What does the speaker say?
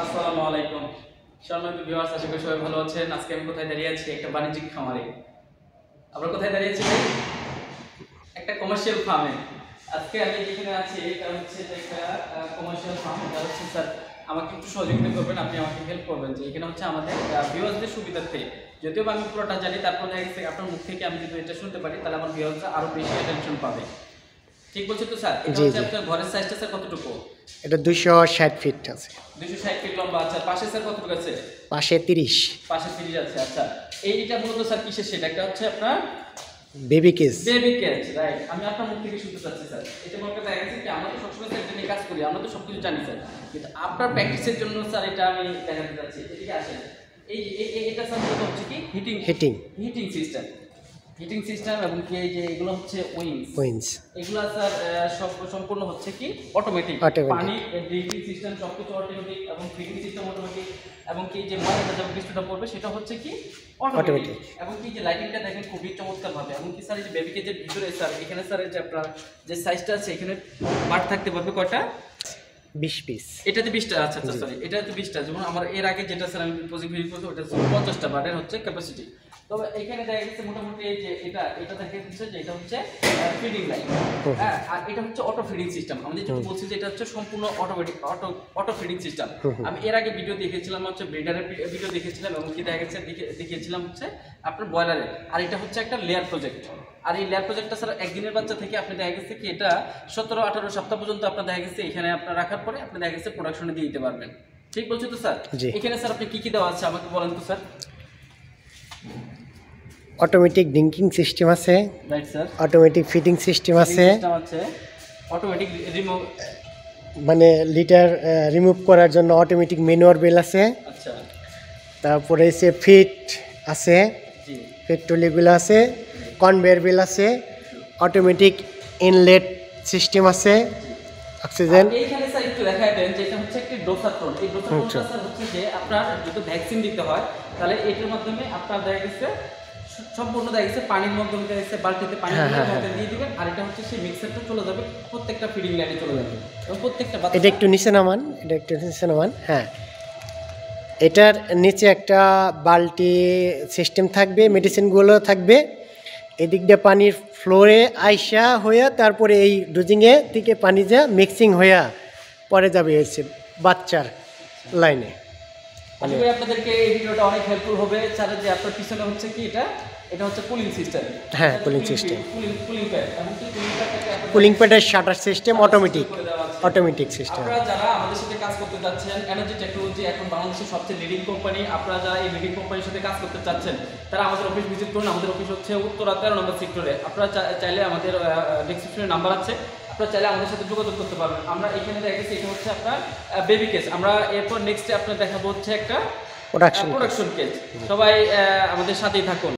আসসালামু আলাইকুম সম্মানিত ভিউয়ার্স, আশা করি সবাই ভালো আছেন। আজকে আমি কোথায় দাঁড়িয়ে আছি? একটা বাণিজ্যিক খামারে। আমরা কোথায় দাঁড়িয়ে আছি ভাই? একটা কমার্শিয়াল ফার্মে। আজকে আমি যেখানে আছি এটা হচ্ছে যে একটা কমার্শিয়াল ফার্ম। এটা হচ্ছে স্যার আমাকে একটু সহযোগিতা করবেন, আপনি আমাকে হেল্প করবেন যে এখানে হচ্ছে আমাদের ভিউয়ার্সদের সুবিধার্থে, যদিও আমি পুরোটা জানি, তারপর আপনার মুখ থেকে আমি যদি এটা শুনতে পারি তাহলে আমার ভিউয়ার্সরা আরো বেশি অ্যাটেনশন পাবে। ঠিক বলছি তো স্যার? এটা হচ্ছে আপনার ঘরের সাইজটা স্যার কতটুকু? এটা 260 ফিট আছে। 260 ফিট লম্বা। আচ্ছা, পাশে স্যার কতটুকু আছে? পাশে 30। পাশে 30 আছে। আচ্ছা, এইটা মূলত স্যার কিসের সেট? একটা হচ্ছে আপনার baby cage. Baby cage, right. আমি আপনার মুখ থেকে শুনতে চাচ্ছি স্যার। এটা মনে করেন দেখা গেছে কি আমরা তো সবসময় সেট নিয়ে কাজ করি, আমরা তো সবকিছু জানি স্যার, কিন্তু আপনার প্র্যাকটিসের জন্য স্যার এটা আমি দেখাতে চাচ্ছি। এদিকে আসেন। এই এটা স্যার মূলত হচ্ছে কি হিটিং সিস্টেম। হিটিং সিস্টেম এবং কি এই যে এগুলো হচ্ছে উইংস। এগুলো স্যার সম্পূর্ণ হচ্ছে কি অটোমেটিক। পানি ড্রিপিং সিস্টেম সবকিছু অটোমেটিক এবং ফিটিং সিস্টেম অটোমেটিক এবং কি যে ময়লাটা যখন কিছুটা পড়বে সেটা হচ্ছে কি অটোমেটিক। এবং কি যে লাইটিংটা দেখেন খুবই চমৎকার ভাবে। এবং কি স্যার এই যে বেবি কেজের ভিতরে স্যার এখানে স্যার এই যে আপনার যে সাইজটা আছে এখানে পার্ট থাকতে পারবে কয়টা? 20 পিস। এটাতে 20টা। আচ্ছা সরি, এটাতে 20টা। যেমন আমার এর আগে যেটা স্যার আমি প্রজেক্ট ভিডিও করছি ওটা 50টা বারের হচ্ছে ক্যাপাসিটি। তবে এখানে দেখা গেছে মোটামুটি এই যে এটা দেখা যাচ্ছে যে এটা হচ্ছে ফিডিং লাইন। হ্যাঁ, আর এটা হচ্ছে অটো ফিডিং সিস্টেম। আমি যেটা বলছি যে এটা হচ্ছে সম্পূর্ণ অটোমেটিক অটো ফিডিং সিস্টেম। আমি এর আগে ভিডিও দেখেছিলাম হচ্ছে ব্রিডারের ভিডিও দেখেছিলাম এবং কি দেখা গেছে দেখিয়েছিলাম হচ্ছে আপনার ব্রয়লারের। আর এটা হচ্ছে একটা লেয়ার প্রজেক্ট। আর এই লেয়ার প্রজেক্টটা স্যার একদিনের বাচ্চা থেকে আপনি দেখা গেছে কি এটা 17-18 সপ্তাহ পর্যন্ত আপনার দেখা গেছে এখানে আপনার রাখার পরে আপনি দেখা গেছে প্রোডাকশনে দিয়ে দিতে পারবেন। ঠিক বলছো তো স্যার? এখানে স্যার আপনি কি দেওয়া আছে আমাকে বলেন তো স্যার। অটোমেটিক ড্রিঙ্কিং সিস্টেম আছে, right sir. Automatic feeding system আছে, অটোমেটিক রিমুভ মানে লিটার রিমুভ করার জন্য অটোমেটিক ম্যানুয়াল বেল আছে। আচ্ছা, তারপরে এসে ফিট আছে, জি ফিট টুলিগুলো আছে, কনভেয়ার বেল আছে, অটোমেটিক ইনলেট সিস্টেম আছে, অক্সিজেন। এইখানে স্যার একটু দেখাই দেন যে এটা হচ্ছে একটি ডোসাট্রন। এই ডোসাট্রনটা স্যার হচ্ছে যে আপনার যদি ভ্যাকসিন দিতে হয় তাহলে এটার মাধ্যমে আপনার দেখা গেছে সম্পূর্ণ দেখা গেছে পানির মাধ্যমে দেখা গেছে বালতিতে পানি দিয়ে দিবেন। আর এটা হচ্ছে সেই মিক্সারটা চলে যাবে প্রত্যেকটা ফিডিং লাইনে চলে যাবে এবং প্রত্যেকটা এটা একটু নিচে নামান, হ্যাঁ। এটার নিচে একটা বালতি সিস্টেম থাকবে, মেডিসিনগুলো থাকবে। এদিক দিয়ে পানির ফ্লোরে আইসা হইয়া তারপরে এই ডোজিংয়ে থেকে পানি যা মিক্সিং হইয়া পরে যাবে হচ্ছে বাচ্চার লাইনে। আশা করি আপনাদেরকে এই ভিডিওটা অনেক হেল্পফুল হবে। স্যার যে আপনার পিছনে হচ্ছে কি এটা হচ্ছে কুলিং সিস্টেম। হ্যাঁ, কুলিং সিস্টেম, কুলিং প্যাড এবং কি কুলিং প্যাডের শাটার সিস্টেম অটোমেটিক সিস্টেম। আপনারা যারা আমাদের সাথে কাজ করতে যাচ্ছেন, এনার্জি টেকনোলজি এখন বাংলাদেশের সবচেয়ে লিডিং কোম্পানি। আপনারা যারা এই লিডিং কোম্পানির সাথে কাজ করতে চাচ্ছেন তারা আমাদের অফিস ভিজিট করুন। আমাদের অফিস হচ্ছে উত্তরা 13 নম্বর সেক্টরে। আপনারা চাইলে আমাদের ডেসক্রিপশনে নাম্বার আছে, আপনারা চাইলে আমাদের সাথে যোগাযোগ করতে পারবেন। আমরা এখানে দেখেছি এটা হচ্ছে আপনার বেবি কেস। আমরা এরপর নেক্সটে আপনার দেখাবো হচ্ছে একটা প্রোডাকশন কেস। সবাই আমাদের সাথেই থাকুন।